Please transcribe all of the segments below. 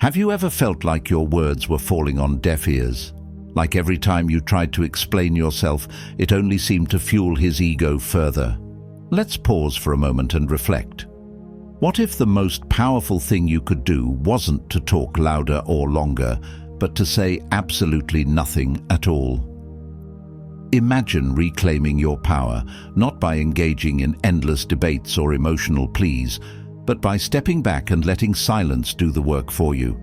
Have you ever felt like your words were falling on deaf ears? Like every time you tried to explain yourself, it only seemed to fuel his ego further? Let's pause for a moment and reflect. What if the most powerful thing you could do wasn't to talk louder or longer, but to say absolutely nothing at all? Imagine reclaiming your power, not by engaging in endless debates or emotional pleas, but by stepping back and letting silence do the work for you.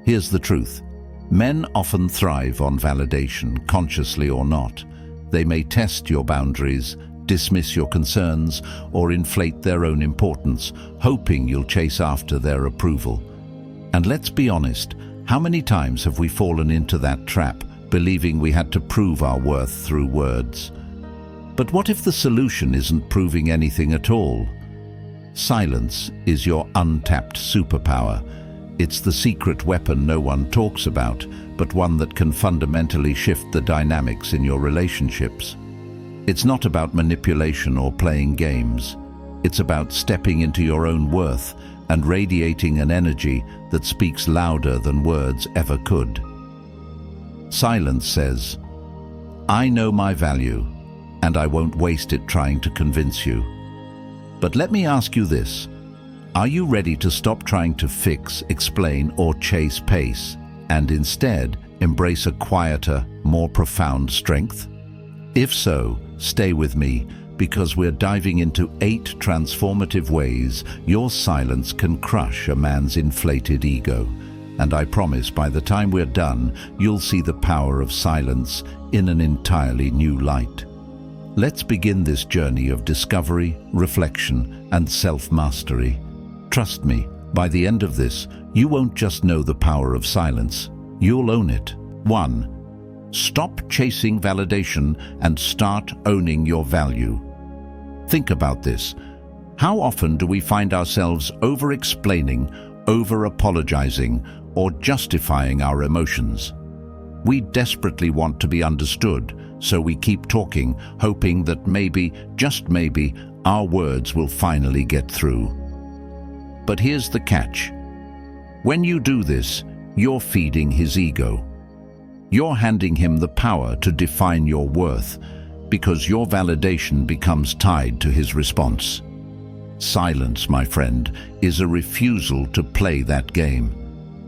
Here's the truth. Men often thrive on validation, consciously or not. They may test your boundaries, dismiss your concerns, or inflate their own importance, hoping you'll chase after their approval. And let's be honest, how many times have we fallen into that trap, believing we had to prove our worth through words? But what if the solution isn't proving anything at all? Silence is your untapped superpower. It's the secret weapon no one talks about, but one that can fundamentally shift the dynamics in your relationships. It's not about manipulation or playing games. It's about stepping into your own worth and radiating an energy that speaks louder than words ever could. Silence says, "I know my value, and I won't waste it trying to convince you." But let me ask you this. Are you ready to stop trying to fix, explain, or chase pace, and instead embrace a quieter, more profound strength? If so, stay with me, because we're diving into 8 transformative ways your silence can crush a man's inflated ego. And I promise by the time we're done, you'll see the power of silence in an entirely new light. Let's begin this journey of discovery, reflection, and self-mastery. Trust me, by the end of this, you won't just know the power of silence, you'll own it. 1. Stop chasing validation and start owning your value. Think about this. How often do we find ourselves over-explaining, over-apologizing, or justifying our emotions? We desperately want to be understood, so we keep talking, hoping that maybe, just maybe, our words will finally get through. But here's the catch. When you do this, you're feeding his ego. You're handing him the power to define your worth, because your validation becomes tied to his response. Silence, my friend, is a refusal to play that game.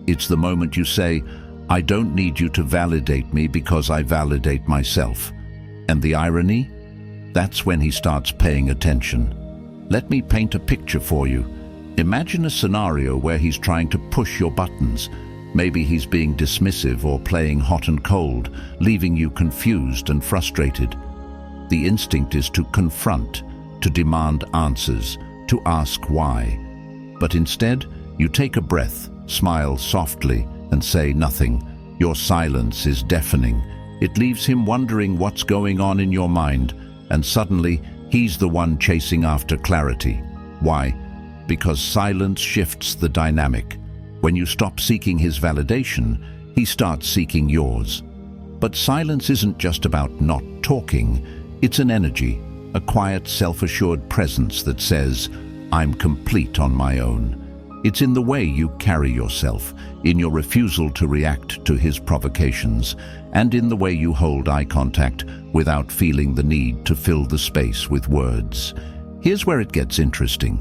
It's the moment you say, "I don't need you to validate me because I validate myself." And the irony? That's when he starts paying attention. Let me paint a picture for you. Imagine a scenario where he's trying to push your buttons. Maybe he's being dismissive or playing hot and cold, leaving you confused and frustrated. The instinct is to confront, to demand answers, to ask why. But instead, you take a breath, smile softly, and say nothing. Your silence is deafening. It leaves him wondering what's going on in your mind, and suddenly he's the one chasing after clarity. Why? Because silence shifts the dynamic. When you stop seeking his validation, he starts seeking yours. But silence isn't just about not talking. It's an energy, a quiet, self-assured presence that says, "I'm complete on my own." It's in the way you carry yourself, in your refusal to react to his provocations, and in the way you hold eye contact without feeling the need to fill the space with words. Here's where it gets interesting.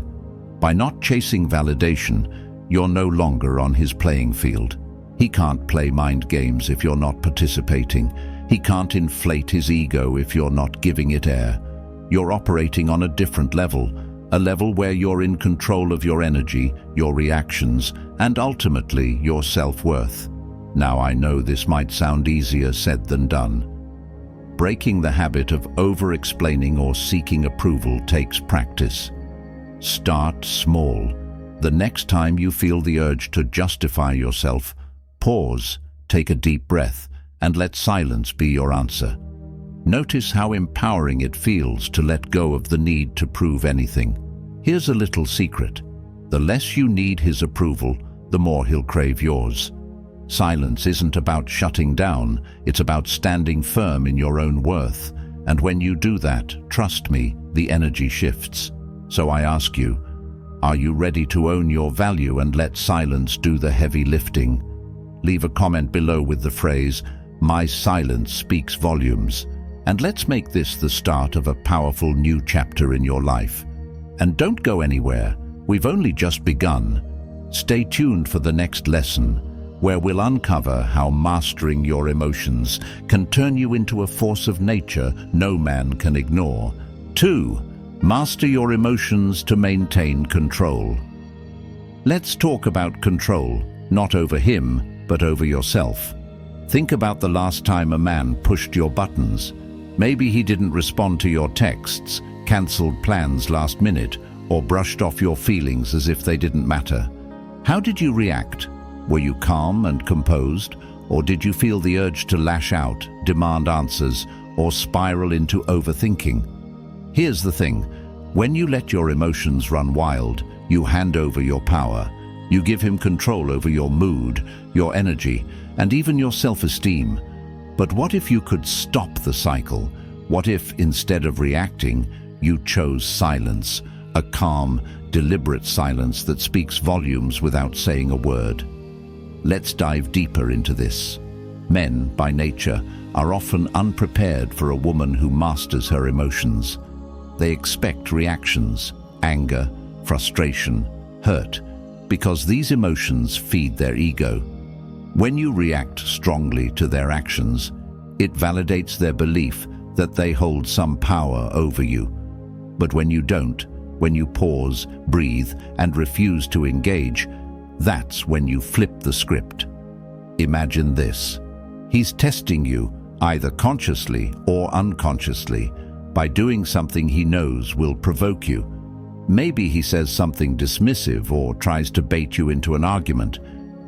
By not chasing validation, you're no longer on his playing field. He can't play mind games if you're not participating. He can't inflate his ego if you're not giving it air. You're operating on a different level, a level where you're in control of your energy, your reactions, and ultimately your self-worth. Now, I know this might sound easier said than done. Breaking the habit of over-explaining or seeking approval takes practice. Start small. The next time you feel the urge to justify yourself, pause, take a deep breath, and let silence be your answer. Notice how empowering it feels to let go of the need to prove anything. Here's a little secret. The less you need his approval, the more he'll crave yours. Silence isn't about shutting down, it's about standing firm in your own worth. And when you do that, trust me, the energy shifts. So I ask you, Are you ready to own your value and let silence do the heavy lifting? Leave a comment below with the phrase, "My silence speaks volumes." And let's make this the start of a powerful new chapter in your life. And don't go anywhere. We've only just begun. Stay tuned for the next lesson, where we'll uncover how mastering your emotions can turn you into a force of nature no man can ignore. 2. Master your emotions to maintain control. Let's talk about control, not over him, but over yourself. Think about the last time a man pushed your buttons. Maybe he didn't respond to your texts, cancelled plans last minute, or brushed off your feelings as if they didn't matter. How did you react? Were you calm and composed, or did you feel the urge to lash out, demand answers, or spiral into overthinking? Here's the thing. When you let your emotions run wild, you hand over your power. You give him control over your mood, your energy, and even your self-esteem. But what if you could stop the cycle? What if, instead of reacting, you chose silence, a calm, deliberate silence that speaks volumes without saying a word? Let's dive deeper into this. Men, by nature, are often unprepared for a woman who masters her emotions. They expect reactions, anger, frustration, hurt, because these emotions feed their ego. When you react strongly to their actions, it validates their belief that they hold some power over you. But when you don't, when you pause, breathe, and refuse to engage, that's when you flip the script. Imagine this. He's testing you, either consciously or unconsciously, by doing something he knows will provoke you. Maybe he says something dismissive or tries to bait you into an argument.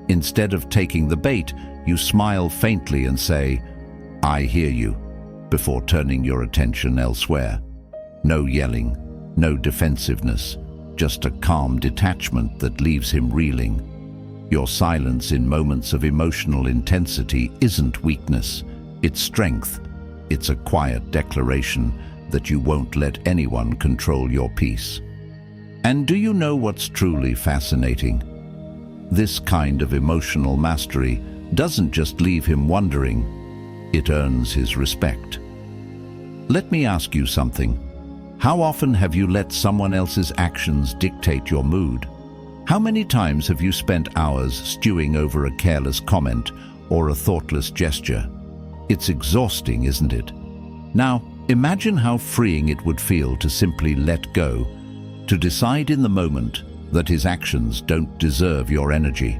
Instead of taking the bait, you smile faintly and say, "I hear you," before turning your attention elsewhere. No yelling, no defensiveness, just a calm detachment that leaves him reeling. Your silence in moments of emotional intensity isn't weakness, it's strength. It's a quiet declaration that you won't let anyone control your peace. And do you know what's truly fascinating? This kind of emotional mastery doesn't just leave him wondering, it earns his respect. Let me ask you something. How often have you let someone else's actions dictate your mood? How many times have you spent hours stewing over a careless comment or a thoughtless gesture? It's exhausting, isn't it? Now, imagine how freeing it would feel to simply let go, to decide in the moment that his actions don't deserve your energy.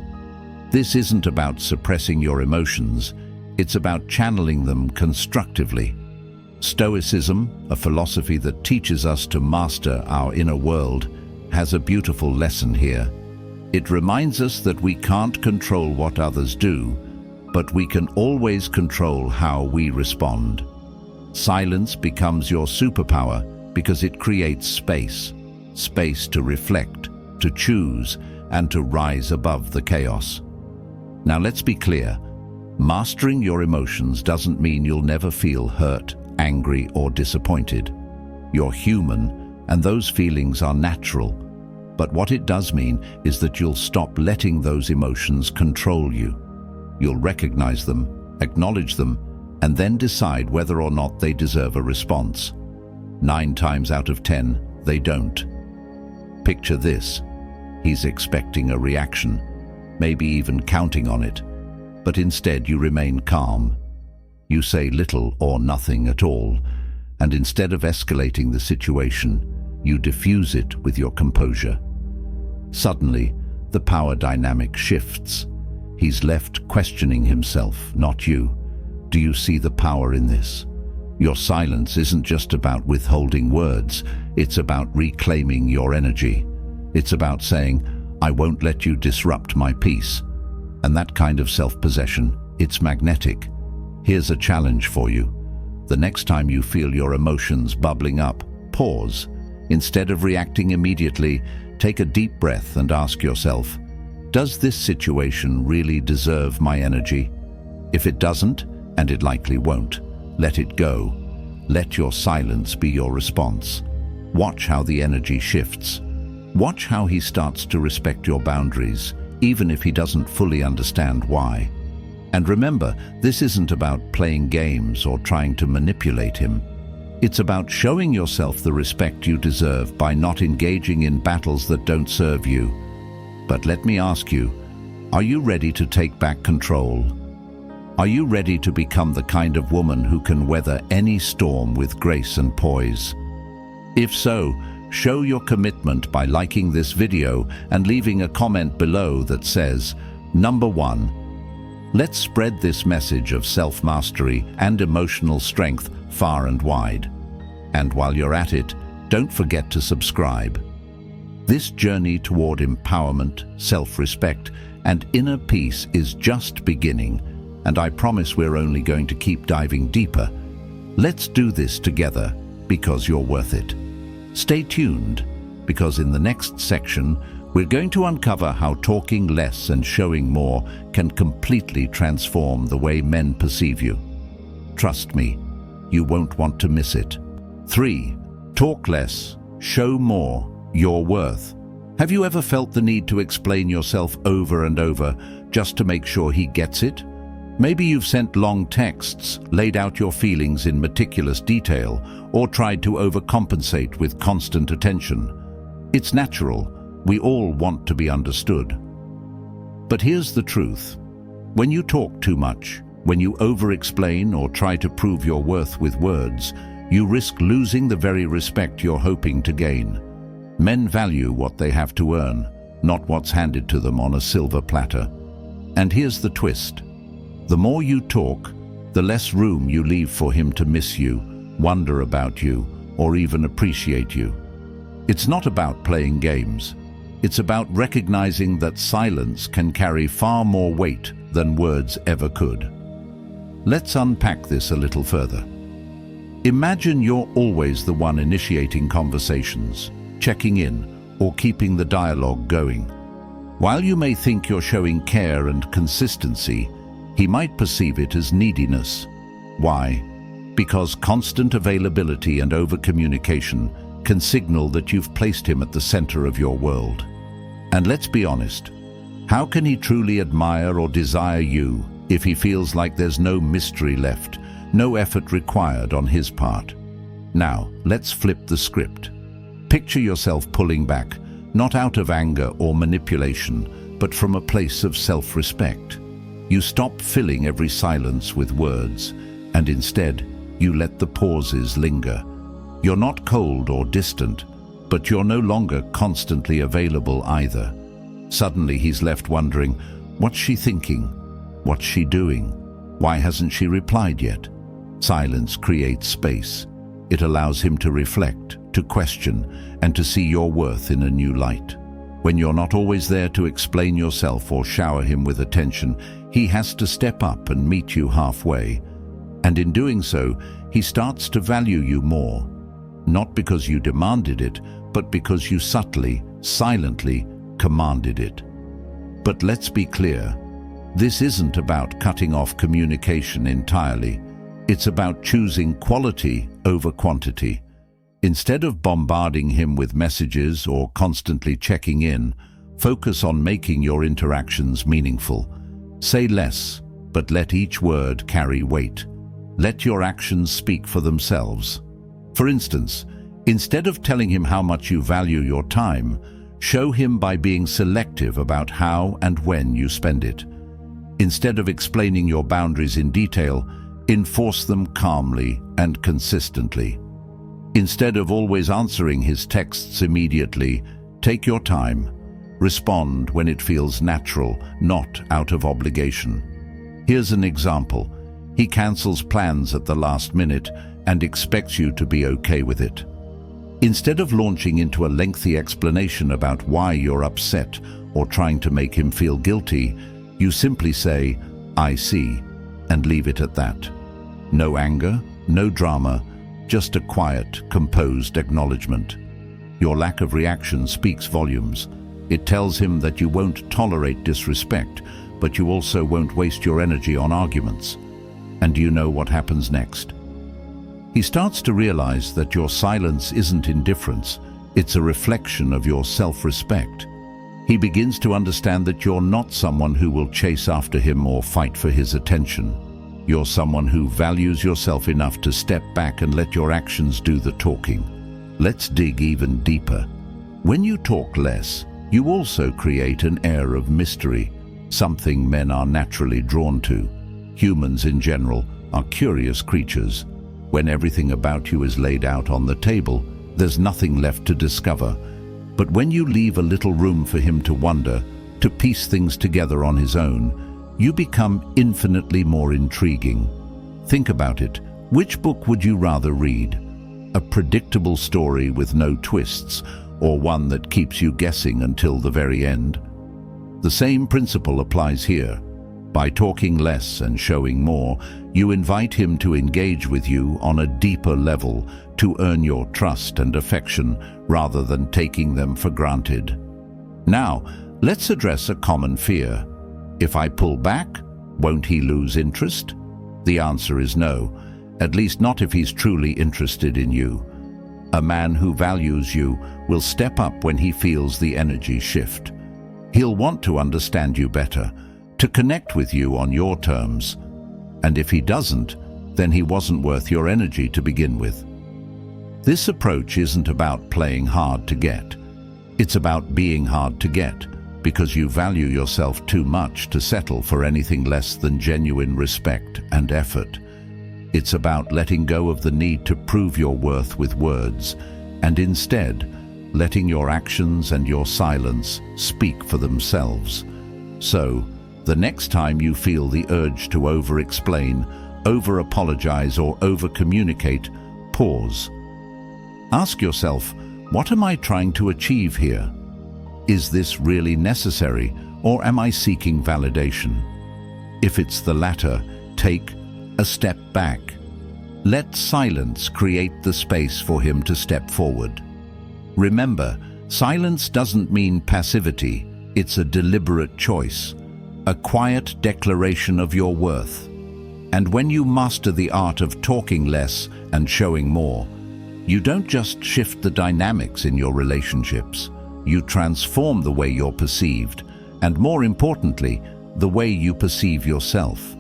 This isn't about suppressing your emotions, it's about channeling them constructively. Stoicism, a philosophy that teaches us to master our inner world, has a beautiful lesson here. It reminds us that we can't control what others do, but we can always control how we respond. Silence becomes your superpower because it creates space to reflect, to choose, and to rise above the chaos. Now let's be clear. Mastering your emotions doesn't mean you'll never feel hurt, angry, or disappointed. You're human, and those feelings are natural. But what it does mean is that you'll stop letting those emotions control you. You'll recognize them, acknowledge them, and then decide whether or not they deserve a response. 9 times out of 10, they don't. Picture this. He's expecting a reaction, maybe even counting on it, but instead you remain calm. You say little or nothing at all, and instead of escalating the situation, you diffuse it with your composure. Suddenly, the power dynamic shifts. He's left questioning himself, not you. Do you see the power in this? Your silence isn't just about withholding words, it's about reclaiming your energy. It's about saying, "I won't let you disrupt my peace." And that kind of self-possession, it's magnetic. Here's a challenge for you. The next time you feel your emotions bubbling up, pause. Instead of reacting immediately, take a deep breath and ask yourself, does this situation really deserve my energy? If it doesn't, and it likely won't, let it go. Let your silence be your response. Watch how the energy shifts. Watch how he starts to respect your boundaries, even if he doesn't fully understand why. And remember, this isn't about playing games or trying to manipulate him. It's about showing yourself the respect you deserve by not engaging in battles that don't serve you. But let me ask you, are you ready to take back control? Are you ready to become the kind of woman who can weather any storm with grace and poise? If so, show your commitment by liking this video and leaving a comment below that says, Number 1. Let's spread this message of self-mastery and emotional strength far and wide. And while you're at it, don't forget to subscribe. This journey toward empowerment, self-respect, and inner peace is just beginning, and I promise we're only going to keep diving deeper. Let's do this together, because you're worth it. Stay tuned, because in the next section, we're going to uncover how talking less and showing more can completely transform the way men perceive you. Trust me, you won't want to miss it. 3. Talk less, show more, your worth. Have you ever felt the need to explain yourself over and over just to make sure he gets it? Maybe you've sent long texts, laid out your feelings in meticulous detail, or tried to overcompensate with constant attention. It's natural. We all want to be understood. But here's the truth. When you talk too much, when you over-explain or try to prove your worth with words, you risk losing the very respect you're hoping to gain. Men value what they have to earn, not what's handed to them on a silver platter. And here's the twist. The more you talk, the less room you leave for him to miss you, wonder about you, or even appreciate you. It's not about playing games. It's about recognizing that silence can carry far more weight than words ever could. Let's unpack this a little further. Imagine you're always the one initiating conversations, checking in, or keeping the dialogue going. While you may think you're showing care and consistency, he might perceive it as neediness. Why? Because constant availability and over-communication can signal that you've placed him at the center of your world. And let's be honest, how can he truly admire or desire you if he feels like there's no mystery left, no effort required on his part? Now, let's flip the script. Picture yourself pulling back, not out of anger or manipulation, but from a place of self-respect. You stop filling every silence with words, and instead, you let the pauses linger. You're not cold or distant, but you're no longer constantly available either. Suddenly he's left wondering, what's she thinking? What's she doing? Why hasn't she replied yet? Silence creates space. It allows him to reflect, to question, and to see your worth in a new light. When you're not always there to explain yourself or shower him with attention, he has to step up and meet you halfway. And in doing so, he starts to value you more. Not because you demanded it, but because you subtly, silently commanded it. But let's be clear, this isn't about cutting off communication entirely. It's about choosing quality over quantity. Instead of bombarding him with messages or constantly checking in, focus on making your interactions meaningful. Say less, but let each word carry weight. Let your actions speak for themselves. For instance, instead of telling him how much you value your time, show him by being selective about how and when you spend it. Instead of explaining your boundaries in detail, enforce them calmly and consistently. Instead of always answering his texts immediately, take your time. Respond when it feels natural, not out of obligation. Here's an example. He cancels plans at the last minute and expects you to be okay with it. Instead of launching into a lengthy explanation about why you're upset or trying to make him feel guilty, you simply say, "I see," and leave it at that. No anger, no drama, just a quiet, composed acknowledgement. Your lack of reaction speaks volumes. It tells him that you won't tolerate disrespect, but you also won't waste your energy on arguments. And do you know what happens next? He starts to realize that your silence isn't indifference, It's a reflection of your self-respect. He begins to understand that you're not someone who will chase after him or fight for his attention. You're someone who values yourself enough to step back and let your actions do the talking. Let's dig even deeper. When you talk less, you also create an air of mystery, something men are naturally drawn to. Humans in general are curious creatures. When everything about you is laid out on the table, there's nothing left to discover. But when you leave a little room for him to wonder, to piece things together on his own, you become infinitely more intriguing. Think about it. Which book would you rather read? A predictable story with no twists, or one that keeps you guessing until the very end? The same principle applies here. By talking less and showing more, you invite him to engage with you on a deeper level, to earn your trust and affection rather than taking them for granted. Now, let's address a common fear. If I pull back, won't he lose interest? The answer is no, at least not if he's truly interested in you. A man who values you will step up when he feels the energy shift. He'll want to understand you better, to connect with you on your terms. And if he doesn't, then he wasn't worth your energy to begin with. This approach isn't about playing hard to get. It's about being hard to get, because you value yourself too much to settle for anything less than genuine respect and effort. It's about letting go of the need to prove your worth with words, and instead, letting your actions and your silence speak for themselves. So, the next time you feel the urge to over-explain, over-apologize, or over-communicate, pause. Ask yourself, what am I trying to achieve here? Is this really necessary, or am I seeking validation? If it's the latter, take a step back. Let silence create the space for him to step forward. Remember, silence doesn't mean passivity. It's a deliberate choice, a quiet declaration of your worth. And when you master the art of talking less and showing more, you don't just shift the dynamics in your relationships. You transform the way you're perceived, and more importantly, the way you perceive yourself.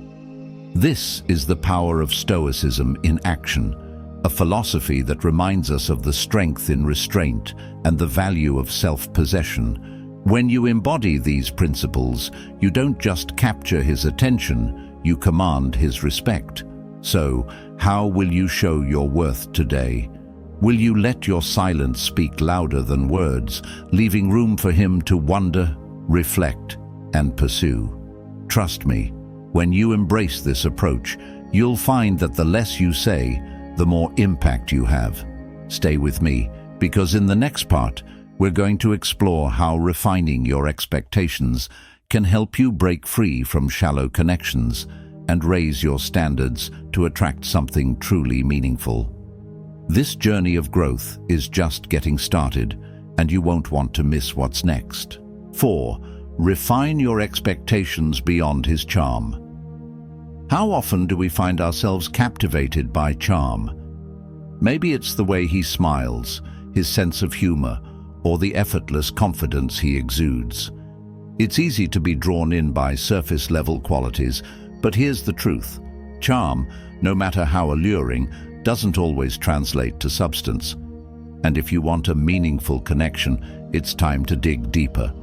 This is the power of Stoicism in action, a philosophy that reminds us of the strength in restraint and the value of self-possession. When you embody these principles, you don't just capture his attention, you command his respect. So, how will you show your worth today? Will you let your silence speak louder than words, leaving room for him to wonder, reflect, and pursue? Trust me, when you embrace this approach, you'll find that the less you say, the more impact you have. Stay with me, because in the next part, we're going to explore how refining your expectations can help you break free from shallow connections and raise your standards to attract something truly meaningful. This journey of growth is just getting started, and you won't want to miss what's next. 4. Refine your expectations beyond his charm. How often do we find ourselves captivated by charm? Maybe it's the way he smiles, his sense of humor, or the effortless confidence he exudes. It's easy to be drawn in by surface-level qualities, but here's the truth. Charm, no matter how alluring, doesn't always translate to substance. And if you want a meaningful connection, it's time to dig deeper.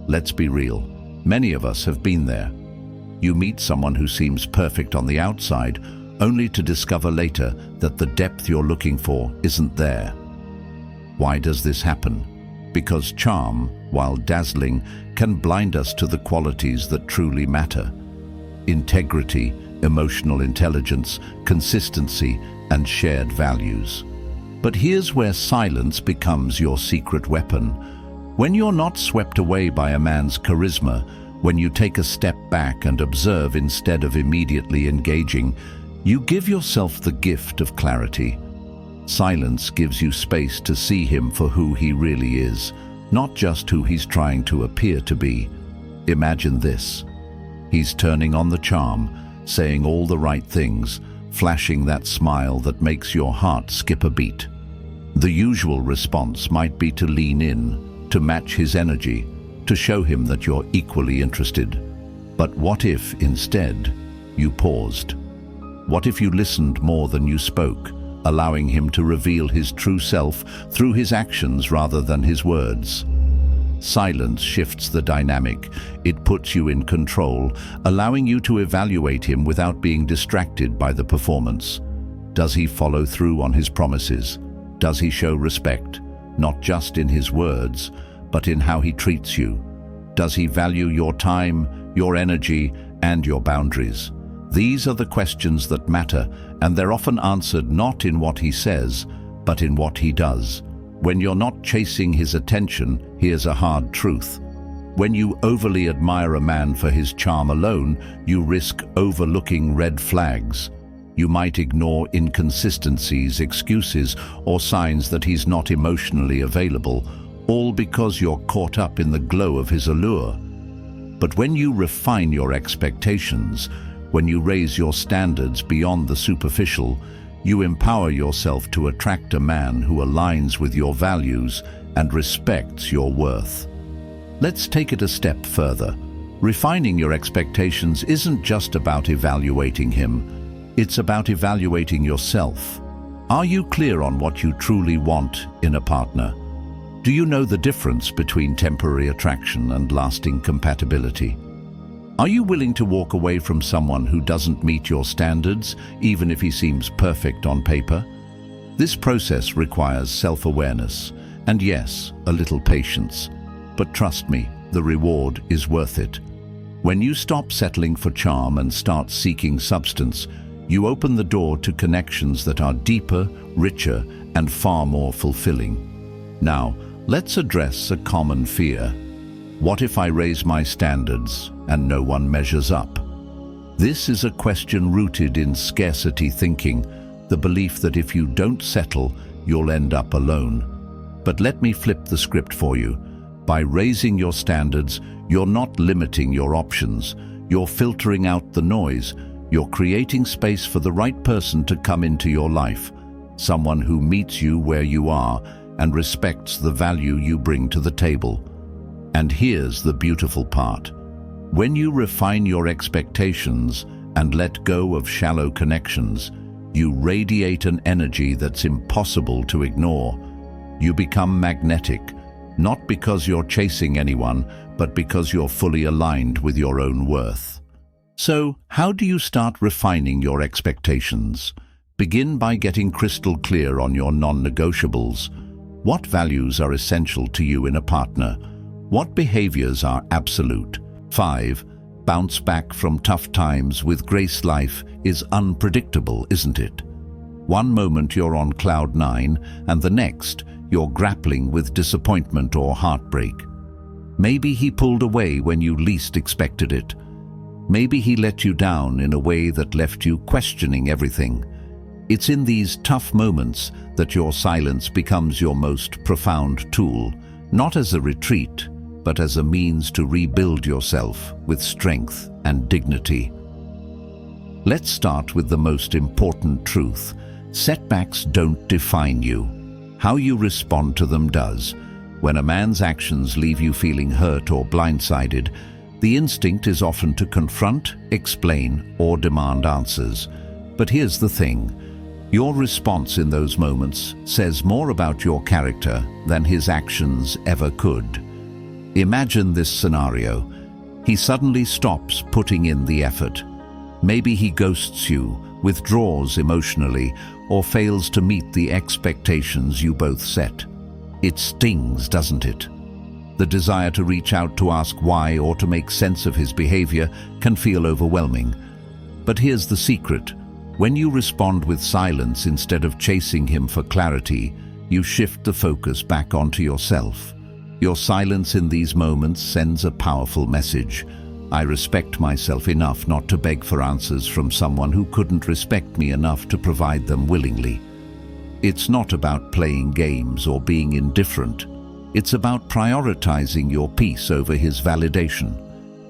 Let's be real. Many of us have been there. You meet someone who seems perfect on the outside, only to discover later that the depth you're looking for isn't there. Why does this happen? Because charm, while dazzling, can blind us to the qualities that truly matter. Integrity, emotional intelligence, consistency, and shared values. But here's where silence becomes your secret weapon. When you're not swept away by a man's charisma, when you take a step back and observe instead of immediately engaging, you give yourself the gift of clarity. Silence gives you space to see him for who he really is, not just who he's trying to appear to be. Imagine this. He's turning on the charm, saying all the right things, flashing that smile that makes your heart skip a beat. The usual response might be to lean in, to match his energy, to show him that you're equally interested. But what if, instead, you paused? What if you listened more than you spoke, allowing him to reveal his true self through his actions rather than his words? Silence shifts the dynamic. It puts you in control, allowing you to evaluate him without being distracted by the performance. Does he follow through on his promises? Does he show respect, not just in his words, but in how he treats you? Does he value your time, your energy, and your boundaries? These are the questions that matter, and they're often answered not in what he says, but in what he does. When you're not chasing his attention, here's a hard truth. When you overly admire a man for his charm alone, you risk overlooking red flags. You might ignore inconsistencies, excuses, or signs that he's not emotionally available, all because you're caught up in the glow of his allure. But when you refine your expectations, when you raise your standards beyond the superficial, you empower yourself to attract a man who aligns with your values and respects your worth. Let's take it a step further. Refining your expectations isn't just about evaluating him, it's about evaluating yourself. Are you clear on what you truly want in a partner? Do you know the difference between temporary attraction and lasting compatibility? Are you willing to walk away from someone who doesn't meet your standards, even if he seems perfect on paper? This process requires self-awareness, and yes, a little patience. But trust me, the reward is worth it. When you stop settling for charm and start seeking substance, you open the door to connections that are deeper, richer, and far more fulfilling. Now, let's address a common fear. What if I raise my standards and no one measures up? This is a question rooted in scarcity thinking, the belief that if you don't settle, you'll end up alone. But let me flip the script for you. By raising your standards, you're not limiting your options. You're filtering out the noise. You're creating space for the right person to come into your life, someone who meets you where you are and respects the value you bring to the table. And here's the beautiful part. When you refine your expectations and let go of shallow connections, you radiate an energy that's impossible to ignore. You become magnetic, not because you're chasing anyone, but because you're fully aligned with your own worth. So, how do you start refining your expectations? Begin by getting crystal clear on your non-negotiables. What values are essential to you in a partner? What behaviors are absolute? 5. Bounce back from tough times with grace. Life is unpredictable, isn't it? One moment you're on cloud 9, and the next you're grappling with disappointment or heartbreak. Maybe he pulled away when you least expected it. Maybe he let you down in a way that left you questioning everything. It's in these tough moments that your silence becomes your most profound tool, not as a retreat, but as a means to rebuild yourself with strength and dignity. Let's start with the most important truth. Setbacks don't define you. How you respond to them does. When a man's actions leave you feeling hurt or blindsided, the instinct is often to confront, explain, or demand answers. But here's the thing. Your response in those moments says more about your character than his actions ever could. Imagine this scenario. He suddenly stops putting in the effort. Maybe he ghosts you, withdraws emotionally, or fails to meet the expectations you both set. It stings, doesn't it? The desire to reach out to ask why or to make sense of his behavior can feel overwhelming. But here's the secret. When you respond with silence instead of chasing him for clarity, you shift the focus back onto yourself. Your silence in these moments sends a powerful message. I respect myself enough not to beg for answers from someone who couldn't respect me enough to provide them willingly. It's not about playing games or being indifferent. It's about prioritizing your peace over his validation.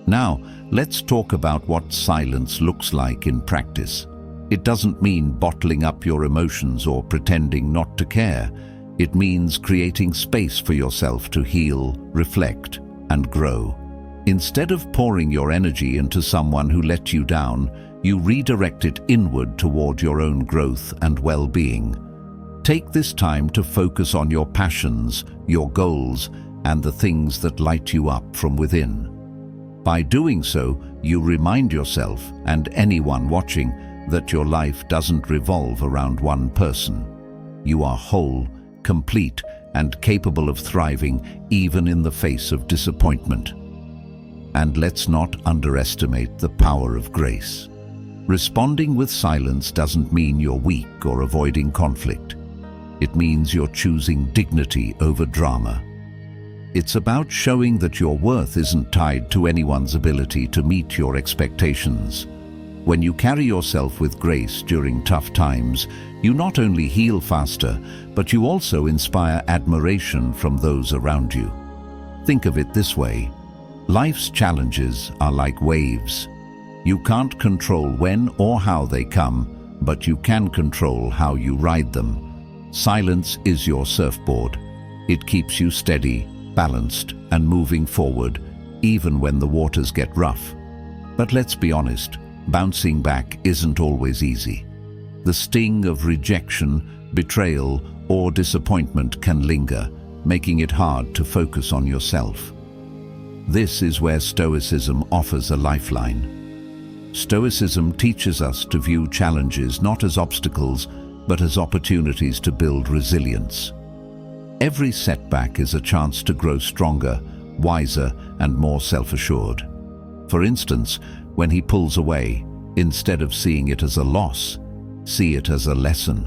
Now, let's talk about what silence looks like in practice. It doesn't mean bottling up your emotions or pretending not to care. It means creating space for yourself to heal, reflect, and grow. Instead of pouring your energy into someone who let you down, you redirect it inward toward your own growth and well-being. Take this time to focus on your passions, your goals, and the things that light you up from within. By doing so, you remind yourself and anyone watching that your life doesn't revolve around one person. You are whole, complete, and capable of thriving even in the face of disappointment. And let's not underestimate the power of grace. Responding with silence doesn't mean you're weak or avoiding conflict. It means you're choosing dignity over drama. It's about showing that your worth isn't tied to anyone's ability to meet your expectations. When you carry yourself with grace during tough times, you not only heal faster, but you also inspire admiration from those around you. Think of it this way: life's challenges are like waves. You can't control when or how they come, but you can control how you ride them. Silence is your surfboard. It keeps you steady, balanced, and moving forward, even when the waters get rough. But let's be honest, bouncing back isn't always easy. The sting of rejection, betrayal, or disappointment can linger, making it hard to focus on yourself. This is where Stoicism offers a lifeline. Stoicism teaches us to view challenges not as obstacles, but as opportunities to build resilience. Every setback is a chance to grow stronger, wiser, and more self-assured. For instance, when he pulls away, instead of seeing it as a loss, see it as a lesson.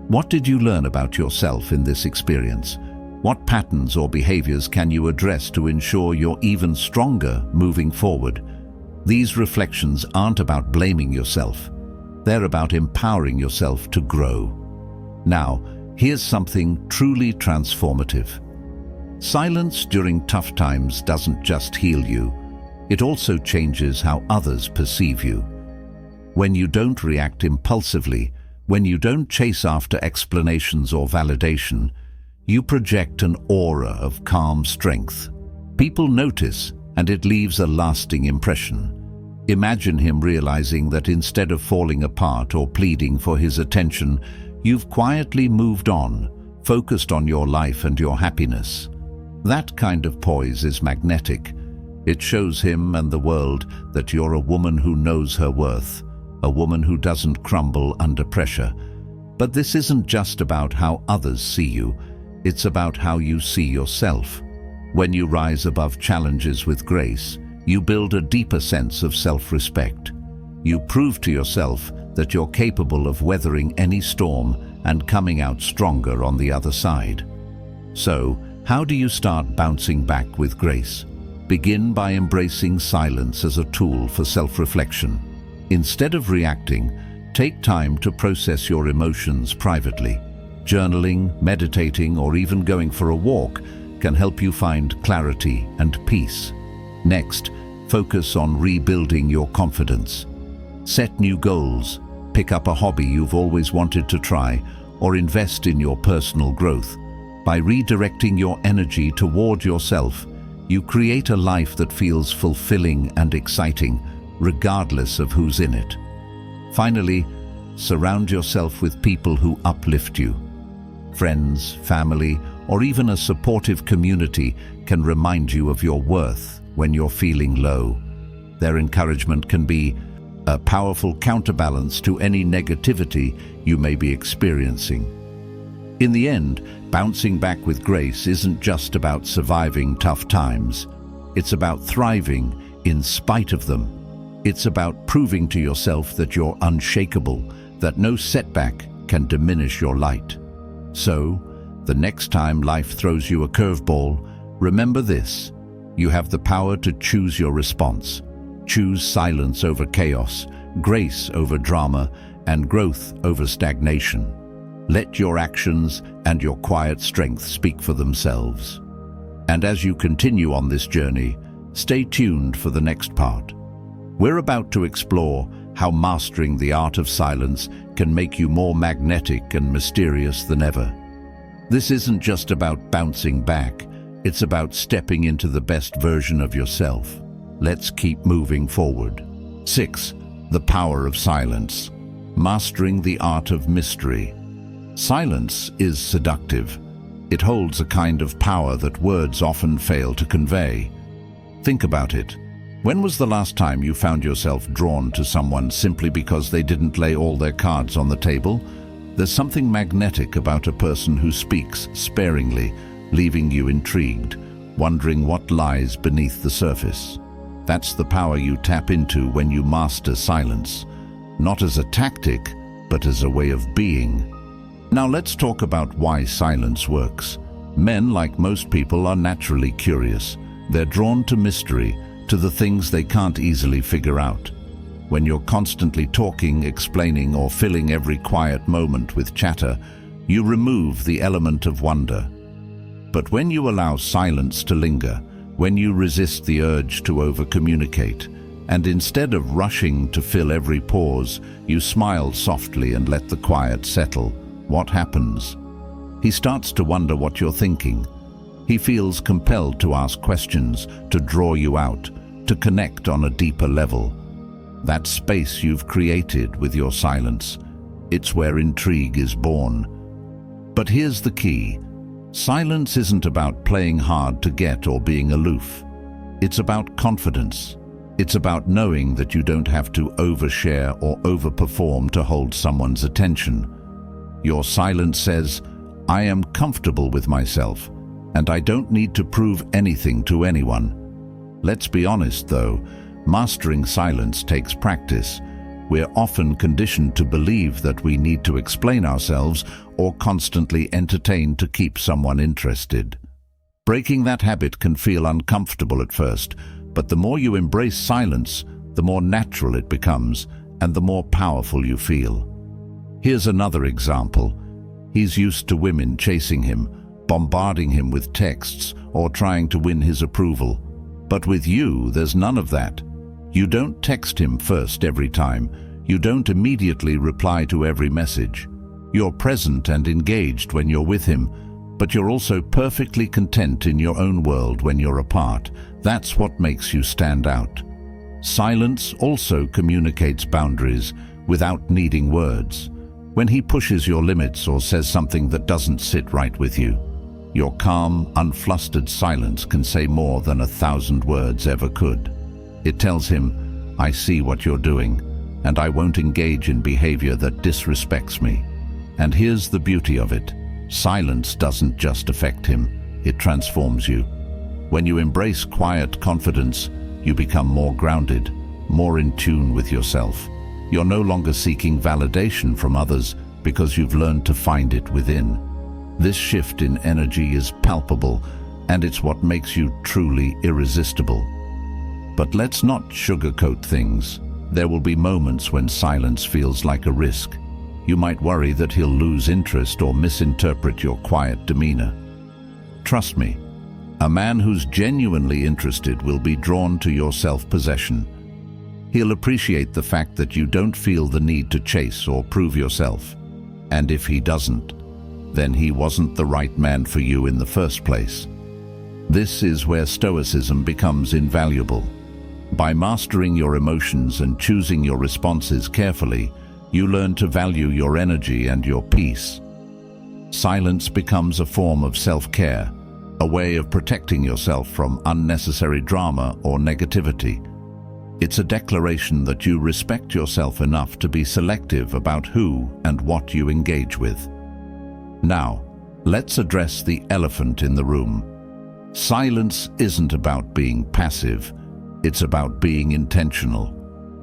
What did you learn about yourself in this experience? What patterns or behaviors can you address to ensure you're even stronger moving forward? These reflections aren't about blaming yourself. They're about empowering yourself to grow. Now, here's something truly transformative. Silence during tough times doesn't just heal you, it also changes how others perceive you. When you don't react impulsively, when you don't chase after explanations or validation, you project an aura of calm strength. People notice, and it leaves a lasting impression. Imagine him realizing that instead of falling apart or pleading for his attention, you've quietly moved on, focused on your life and your happiness. That kind of poise is magnetic. It shows him and the world that you're a woman who knows her worth, a woman who doesn't crumble under pressure. But this isn't just about how others see you, it's about how you see yourself. When you rise above challenges with grace, you build a deeper sense of self-respect. You prove to yourself that you're capable of weathering any storm and coming out stronger on the other side. So, how do you start bouncing back with grace? Begin by embracing silence as a tool for self-reflection. Instead of reacting, take time to process your emotions privately. Journaling, meditating, or even going for a walk can help you find clarity and peace. Next, focus on rebuilding your confidence. Set new goals, pick up a hobby you've always wanted to try, or invest in your personal growth. By redirecting your energy toward yourself, you create a life that feels fulfilling and exciting, regardless of who's in it. Finally, surround yourself with people who uplift you. Friends, family, or even a supportive community can remind you of your worth when you're feeling low. Their encouragement can be a powerful counterbalance to any negativity you may be experiencing. In the end, bouncing back with grace isn't just about surviving tough times. It's about thriving in spite of them. It's about proving to yourself that you're unshakable, that no setback can diminish your light. So, the next time life throws you a curveball, remember this: you have the power to choose your response. Choose silence over chaos, grace over drama, and growth over stagnation. Let your actions and your quiet strength speak for themselves. And as you continue on this journey, stay tuned for the next part. We're about to explore how mastering the art of silence can make you more magnetic and mysterious than ever. This isn't just about bouncing back, it's about stepping into the best version of yourself. Let's keep moving forward. 6. The power of silence. Mastering the art of mystery. Silence is seductive. It holds a kind of power that words often fail to convey. Think about it. When was the last time you found yourself drawn to someone simply because they didn't lay all their cards on the table? There's something magnetic about a person who speaks sparingly, leaving you intrigued, wondering what lies beneath the surface. That's the power you tap into when you master silence, not as a tactic, but as a way of being. Now let's talk about why silence works. Men, like most people, are naturally curious. They're drawn to mystery, to the things they can't easily figure out. When you're constantly talking, explaining, or filling every quiet moment with chatter, you remove the element of wonder. But when you allow silence to linger, when you resist the urge to over-communicate, and instead of rushing to fill every pause, you smile softly and let the quiet settle, what happens? He starts to wonder what you're thinking. He feels compelled to ask questions, to draw you out, to connect on a deeper level. That space you've created with your silence, it's where intrigue is born. But here's the key. Silence isn't about playing hard to get or being aloof. It's about confidence. It's about knowing that you don't have to overshare or overperform to hold someone's attention. Your silence says, I am comfortable with myself, and I don't need to prove anything to anyone. Let's be honest though, mastering silence takes practice. We're often conditioned to believe that we need to explain ourselves or constantly entertain to keep someone interested. Breaking that habit can feel uncomfortable at first, but the more you embrace silence, the more natural it becomes and the more powerful you feel. Here's another example. He's used to women chasing him, bombarding him with texts or trying to win his approval. But with you, there's none of that. You don't text him first every time. You don't immediately reply to every message. You're present and engaged when you're with him, but you're also perfectly content in your own world when you're apart. That's what makes you stand out. Silence also communicates boundaries without needing words. When he pushes your limits or says something that doesn't sit right with you, your calm, unflustered silence can say more than 1,000 words ever could. It tells him, I see what you're doing, and I won't engage in behavior that disrespects me. And here's the beauty of it. Silence doesn't just affect him, it transforms you. When you embrace quiet confidence, you become more grounded, more in tune with yourself. You're no longer seeking validation from others because you've learned to find it within. This shift in energy is palpable, and it's what makes you truly irresistible. But let's not sugarcoat things. There will be moments when silence feels like a risk. You might worry that he'll lose interest or misinterpret your quiet demeanor. Trust me, a man who's genuinely interested will be drawn to your self-possession. He'll appreciate the fact that you don't feel the need to chase or prove yourself. And if he doesn't, then he wasn't the right man for you in the first place. This is where Stoicism becomes invaluable. By mastering your emotions and choosing your responses carefully, you learn to value your energy and your peace. Silence becomes a form of self-care, a way of protecting yourself from unnecessary drama or negativity. It's a declaration that you respect yourself enough to be selective about who and what you engage with. Now, let's address the elephant in the room. Silence isn't about being passive, it's about being intentional.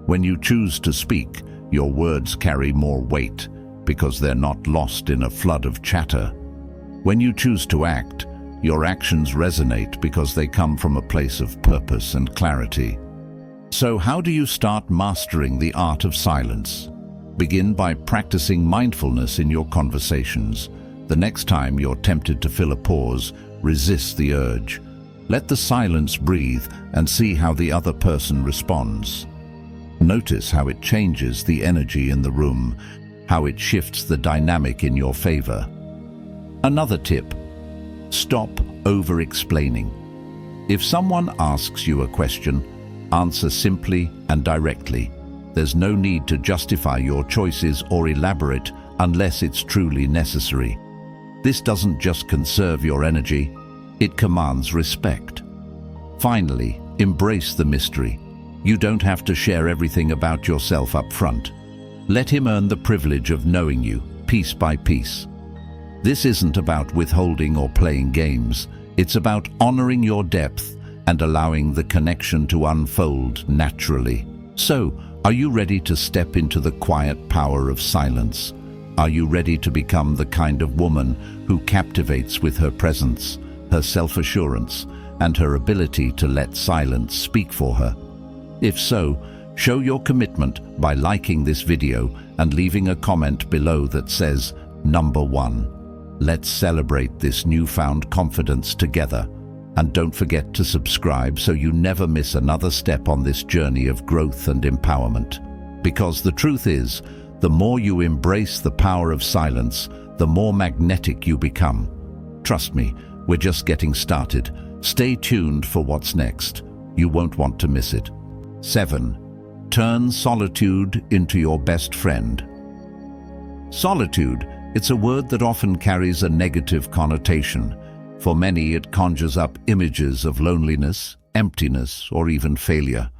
When you choose to speak, your words carry more weight because they're not lost in a flood of chatter. When you choose to act, your actions resonate because they come from a place of purpose and clarity. So how do you start mastering the art of silence? Begin by practicing mindfulness in your conversations. The next time you're tempted to fill a pause, resist the urge. Let the silence breathe and see how the other person responds. Notice how it changes the energy in the room, how it shifts the dynamic in your favor. Another tip: stop over-explaining. If someone asks you a question, answer simply and directly. There's no need to justify your choices or elaborate unless it's truly necessary. This doesn't just conserve your energy, it commands respect. Finally, embrace the mystery. You don't have to share everything about yourself up front. Let him earn the privilege of knowing you, piece by piece. This isn't about withholding or playing games. It's about honoring your depth and allowing the connection to unfold naturally. So, are you ready to step into the quiet power of silence? Are you ready to become the kind of woman who captivates with her presence, her self-assurance, and her ability to let silence speak for her? If so, show your commitment by liking this video and leaving a comment below that says, "Number 1. Let's celebrate this newfound confidence together. And don't forget to subscribe so you never miss another step on this journey of growth and empowerment. Because the truth is, the more you embrace the power of silence, the more magnetic you become. Trust me, we're just getting started. Stay tuned for what's next. You won't want to miss it. 7. Turn solitude into your best friend. Solitude, it's a word that often carries a negative connotation. For many, it conjures up images of loneliness, emptiness, or even failure.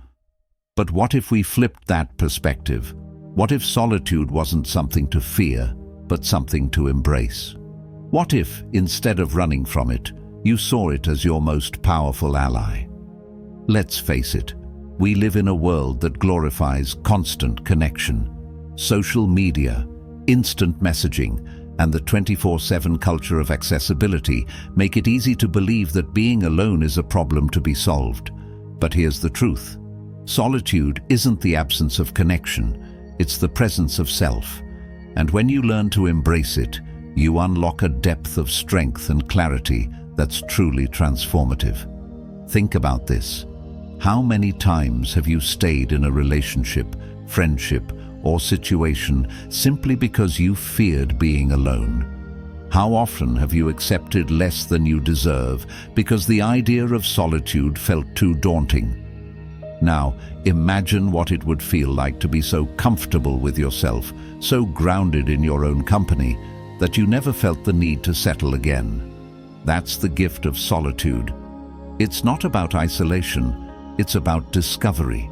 But what if we flipped that perspective? What if solitude wasn't something to fear, but something to embrace? What if, instead of running from it, you saw it as your most powerful ally? Let's face it, we live in a world that glorifies constant connection. Social media, instant messaging, and the 24/7 culture of accessibility make it easy to believe that being alone is a problem to be solved. But here's the truth. Solitude isn't the absence of connection, it's the presence of self. And when you learn to embrace it, you unlock a depth of strength and clarity that's truly transformative. Think about this. How many times have you stayed in a relationship, friendship, or situation simply because you feared being alone? How often have you accepted less than you deserve because the idea of solitude felt too daunting? Now, imagine what it would feel like to be so comfortable with yourself, so grounded in your own company, that you never felt the need to settle again. That's the gift of solitude. It's not about isolation, it's about discovery.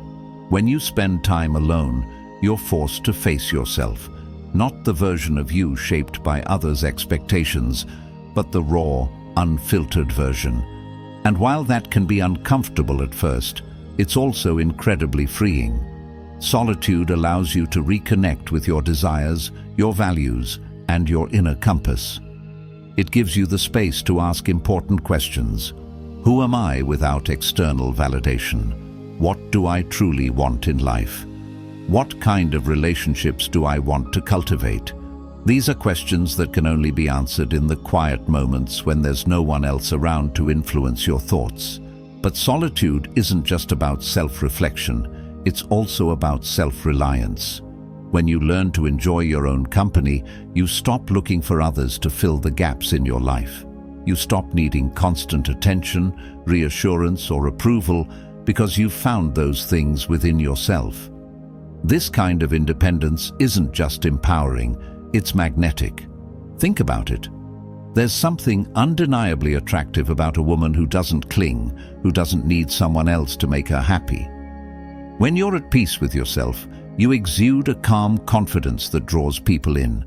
When you spend time alone, you're forced to face yourself, not the version of you shaped by others' expectations, but the raw, unfiltered version. And while that can be uncomfortable at first, it's also incredibly freeing. Solitude allows you to reconnect with your desires, your values, and your inner compass. It gives you the space to ask important questions. Who am I without external validation? What do I truly want in life? What kind of relationships do I want to cultivate? These are questions that can only be answered in the quiet moments when there's no one else around to influence your thoughts. But solitude isn't just about self-reflection, it's also about self-reliance. When you learn to enjoy your own company, you stop looking for others to fill the gaps in your life. You stop needing constant attention, reassurance, or approval because you've found those things within yourself. This kind of independence isn't just empowering, it's magnetic. Think about it. There's something undeniably attractive about a woman who doesn't cling, who doesn't need someone else to make her happy. When you're at peace with yourself, you exude a calm confidence that draws people in.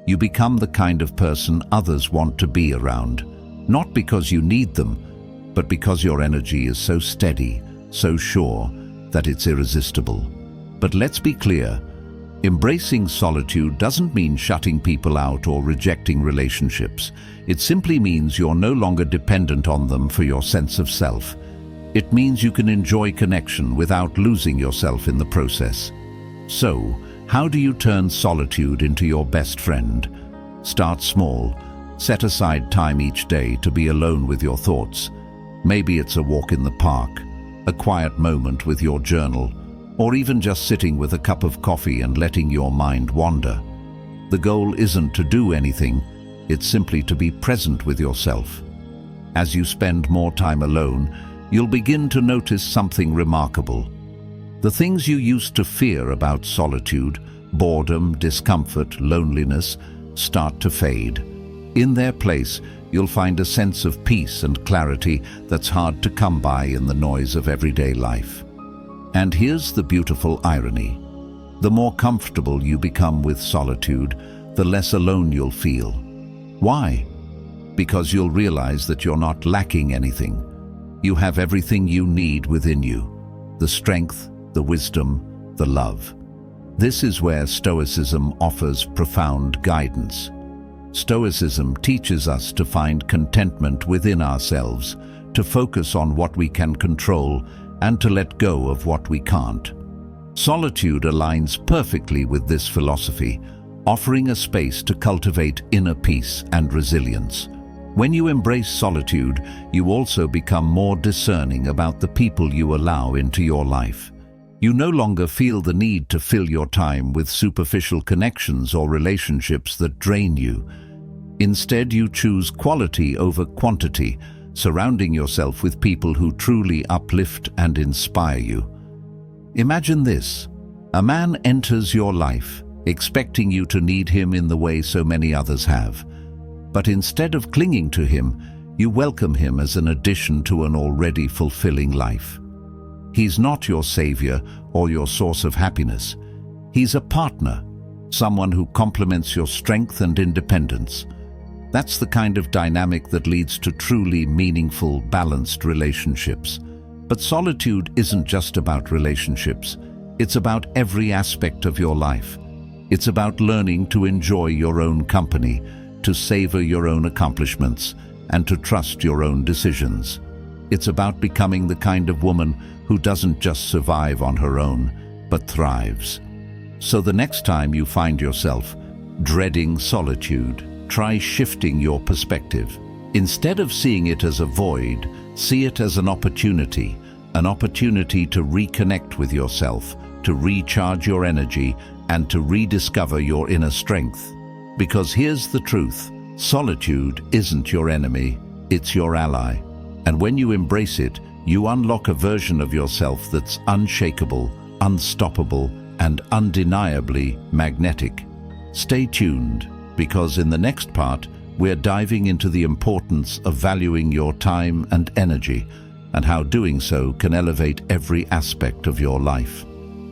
You become the kind of person others want to be around, not because you need them, but because your energy is so steady, so sure, that it's irresistible. But let's be clear, embracing solitude doesn't mean shutting people out or rejecting relationships. It simply means you're no longer dependent on them for your sense of self. It means you can enjoy connection without losing yourself in the process. So, how do you turn solitude into your best friend? Start small. Set aside time each day to be alone with your thoughts. Maybe it's a walk in the park, a quiet moment with your journal, or even just sitting with a cup of coffee and letting your mind wander. The goal isn't to do anything, It's simply to be present with yourself. As you spend more time alone, you'll begin to notice something remarkable. The things you used to fear about solitude, boredom, discomfort, loneliness, start to fade. In their place, you'll find a sense of peace and clarity that's hard to come by in the noise of everyday life. And here's the beautiful irony. The more comfortable you become with solitude, the less alone you'll feel. Why? Because you'll realize that you're not lacking anything. You have everything you need within you: the strength, the wisdom, the love. This is where Stoicism offers profound guidance. Stoicism teaches us to find contentment within ourselves, to focus on what we can control, and to let go of what we can't. Solitude aligns perfectly with this philosophy, offering a space to cultivate inner peace and resilience. When you embrace solitude, you also become more discerning about the people you allow into your life. You no longer feel the need to fill your time with superficial connections or relationships that drain you. Instead, you choose quality over quantity, surrounding yourself with people who truly uplift and inspire you. Imagine this: a man enters your life, expecting you to need him in the way so many others have. But instead of clinging to him, you welcome him as an addition to an already fulfilling life. He's not your savior or your source of happiness. He's a partner, someone who complements your strength and independence. That's the kind of dynamic that leads to truly meaningful, balanced relationships. But solitude isn't just about relationships. It's about every aspect of your life. It's about learning to enjoy your own company, to savor your own accomplishments, and to trust your own decisions. It's about becoming the kind of woman who doesn't just survive on her own, but thrives. So the next time you find yourself dreading solitude, try shifting your perspective. Instead of seeing it as a void, see it as an opportunity to reconnect with yourself, to recharge your energy, and to rediscover your inner strength. Because here's the truth: solitude isn't your enemy, it's your ally. And when you embrace it, you unlock a version of yourself that's unshakable, unstoppable, and undeniably magnetic. Stay tuned, because in the next part, we're diving into the importance of valuing your time and energy, and how doing so can elevate every aspect of your life.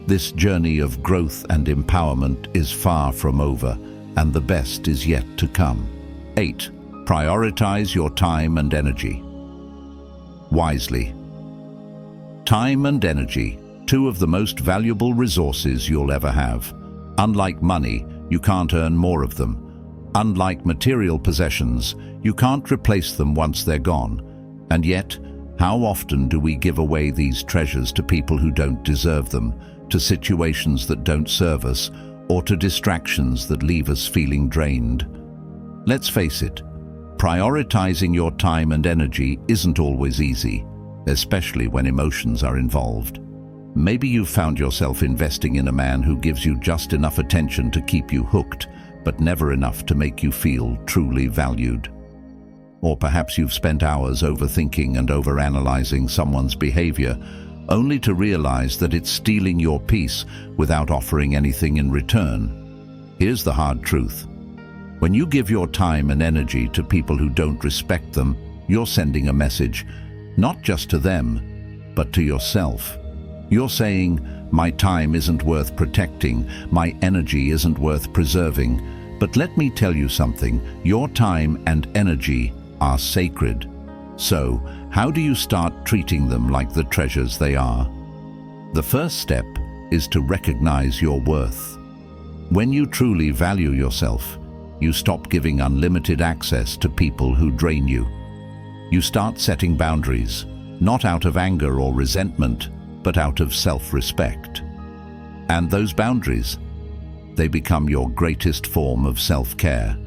This journey of growth and empowerment is far from over, and the best is yet to come. 8. Prioritize your time and energy wisely. Time and energy, two of the most valuable resources you'll ever have. Unlike money, you can't earn more of them. Unlike material possessions, you can't replace them once they're gone. And yet, how often do we give away these treasures to people who don't deserve them, to situations that don't serve us, or to distractions that leave us feeling drained? Let's face it, prioritizing your time and energy isn't always easy, especially when emotions are involved. Maybe you've found yourself investing in a man who gives you just enough attention to keep you hooked, but never enough to make you feel truly valued. Or perhaps you've spent hours overthinking and overanalyzing someone's behavior, only to realize that it's stealing your peace without offering anything in return. Here's the hard truth: when you give your time and energy to people who don't respect them, you're sending a message, not just to them, but to yourself. You're saying, my time isn't worth protecting, my energy isn't worth preserving. But let me tell you something, your time and energy are sacred. So, how do you start treating them like the treasures they are? The first step is to recognize your worth. When you truly value yourself, you stop giving unlimited access to people who drain you. You start setting boundaries, not out of anger or resentment, but out of self-respect. And those boundaries, they become your greatest form of self-care.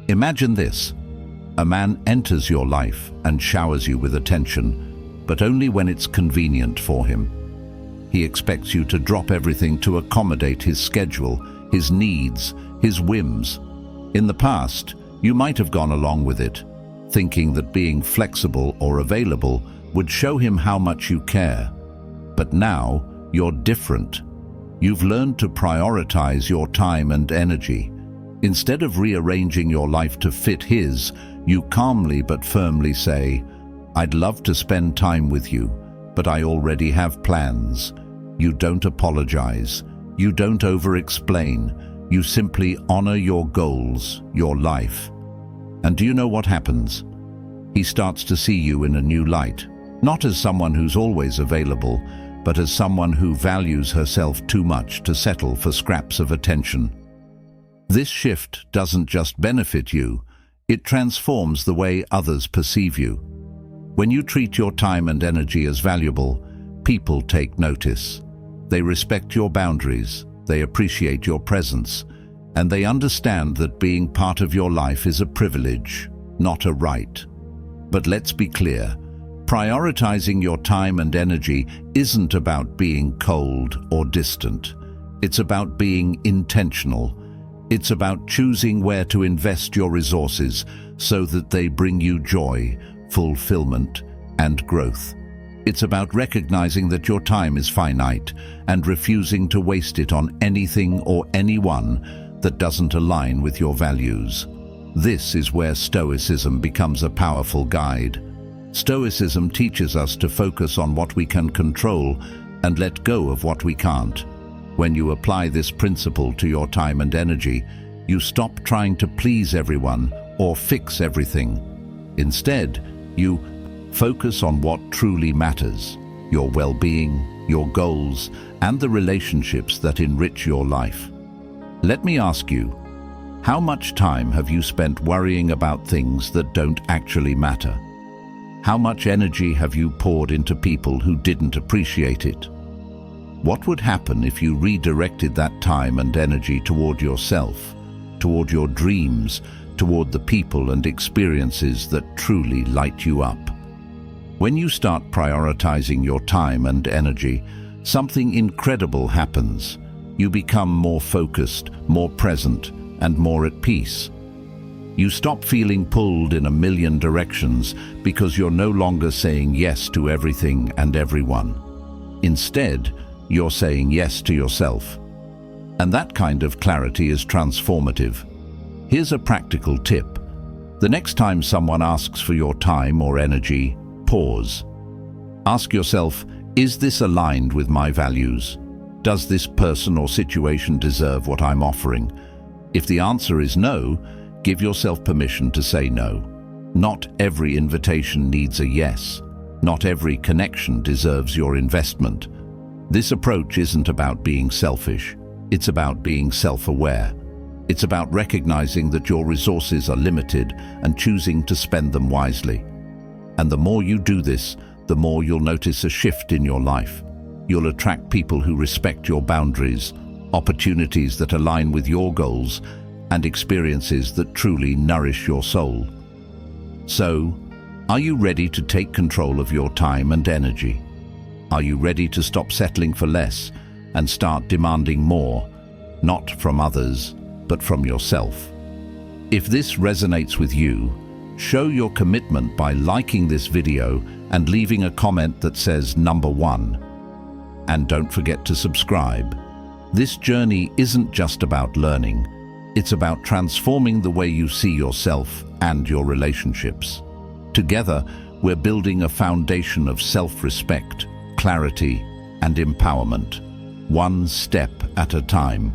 Imagine this: a man enters your life and showers you with attention, but only when it's convenient for him. He expects you to drop everything to accommodate his schedule, his needs, his whims. In the past, You might have gone along with it, thinking that being flexible or available would show him how much you care. But now, you're different. You've learned to prioritize your time and energy. Instead of rearranging your life to fit his, you calmly but firmly say, "I'd love to spend time with you, but I already have plans." You don't apologize. You don't over-explain. You simply honor your goals, your life. And do you know what happens? He starts to see you in a new light, not as someone who's always available, but as someone who values herself too much to settle for scraps of attention. This shift doesn't just benefit you, it transforms the way others perceive you. When you treat your time and energy as valuable, people take notice. They respect your boundaries, they appreciate your presence, and they understand that being part of your life is a privilege, not a right. But let's be clear. Prioritizing your time and energy isn't about being cold or distant. It's about being intentional. It's about choosing where to invest your resources so that they bring you joy, fulfillment, and growth. It's about recognizing that your time is finite and refusing to waste it on anything or anyone that doesn't align with your values. This is where Stoicism becomes a powerful guide. Stoicism teaches us to focus on what we can control and let go of what we can't. When you apply this principle to your time and energy, you stop trying to please everyone or fix everything. Instead, you focus on what truly matters: your well-being, your goals, and the relationships that enrich your life. Let me ask you, how much time have you spent worrying about things that don't actually matter? How much energy have you poured into people who didn't appreciate it? What would happen if you redirected that time and energy toward yourself, toward your dreams, toward the people and experiences that truly light you up? When you start prioritizing your time and energy, something incredible happens. You become more focused, more present, and more at peace. You stop feeling pulled in a million directions because you're no longer saying yes to everything and everyone. Instead, you're saying yes to yourself. And that kind of clarity is transformative. Here's a practical tip. The next time someone asks for your time or energy, pause. Ask yourself, is this aligned with my values? Does this person or situation deserve what I'm offering? If the answer is no, give yourself permission to say no. Not every invitation needs a yes. Not every connection deserves your investment. This approach isn't about being selfish. It's about being self-aware. It's about recognizing that your resources are limited and choosing to spend them wisely. And the more you do this, the more you'll notice a shift in your life. You'll attract people who respect your boundaries, opportunities that align with your goals, and experiences that truly nourish your soul. So, are you ready to take control of your time and energy? Are you ready to stop settling for less and start demanding more, not from others, but from yourself? If this resonates with you, show your commitment by liking this video and leaving a comment that says number 1. And don't forget to subscribe. This journey isn't just about learning. It's about transforming the way you see yourself and your relationships. Together, we're building a foundation of self-respect, clarity, and empowerment, one step at a time.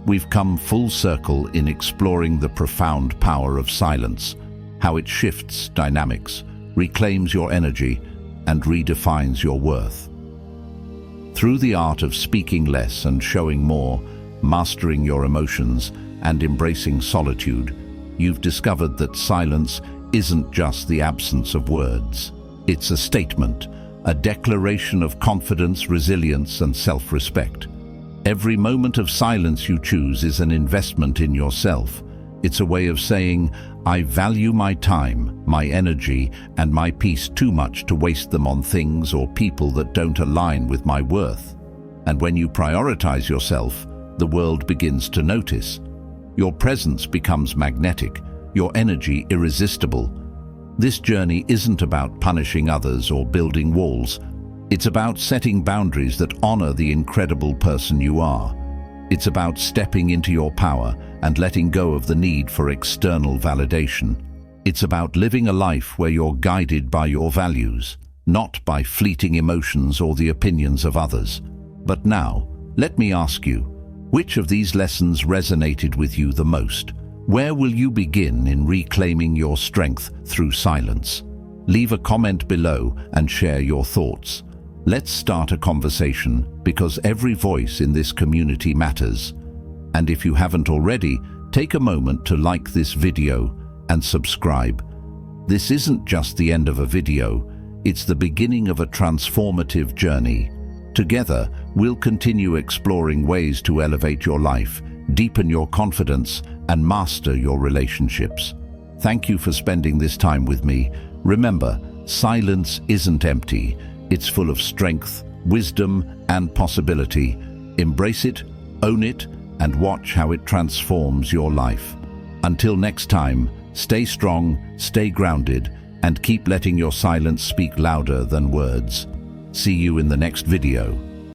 We've come full circle in exploring the profound power of silence, how it shifts dynamics, reclaims your energy, and redefines your worth. Through the art of speaking less and showing more, mastering your emotions, and embracing solitude, you've discovered that silence isn't just the absence of words. It's a statement, a declaration of confidence, resilience, and self-respect. Every moment of silence you choose is an investment in yourself. It's a way of saying, I value my time, my energy, and my peace too much to waste them on things or people that don't align with my worth. And when you prioritize yourself, the world begins to notice. Your presence becomes magnetic, your energy irresistible. This journey isn't about punishing others or building walls. It's about setting boundaries that honor the incredible person you are. It's about stepping into your power and letting go of the need for external validation. It's about living a life where you're guided by your values, not by fleeting emotions or the opinions of others. But now, let me ask you, which of these lessons resonated with you the most? Where will you begin in reclaiming your strength through silence? Leave a comment below and share your thoughts. Let's start a conversation, because every voice in this community matters. And if you haven't already, take a moment to like this video and subscribe. This isn't just the end of a video, it's the beginning of a transformative journey. Together, we'll continue exploring ways to elevate your life, deepen your confidence, and master your relationships. Thank you for spending this time with me. Remember, silence isn't empty. It's full of strength, wisdom, and possibility. Embrace it, own it, and watch how it transforms your life. Until next time, stay strong, stay grounded, and keep letting your silence speak louder than words. See you in the next video.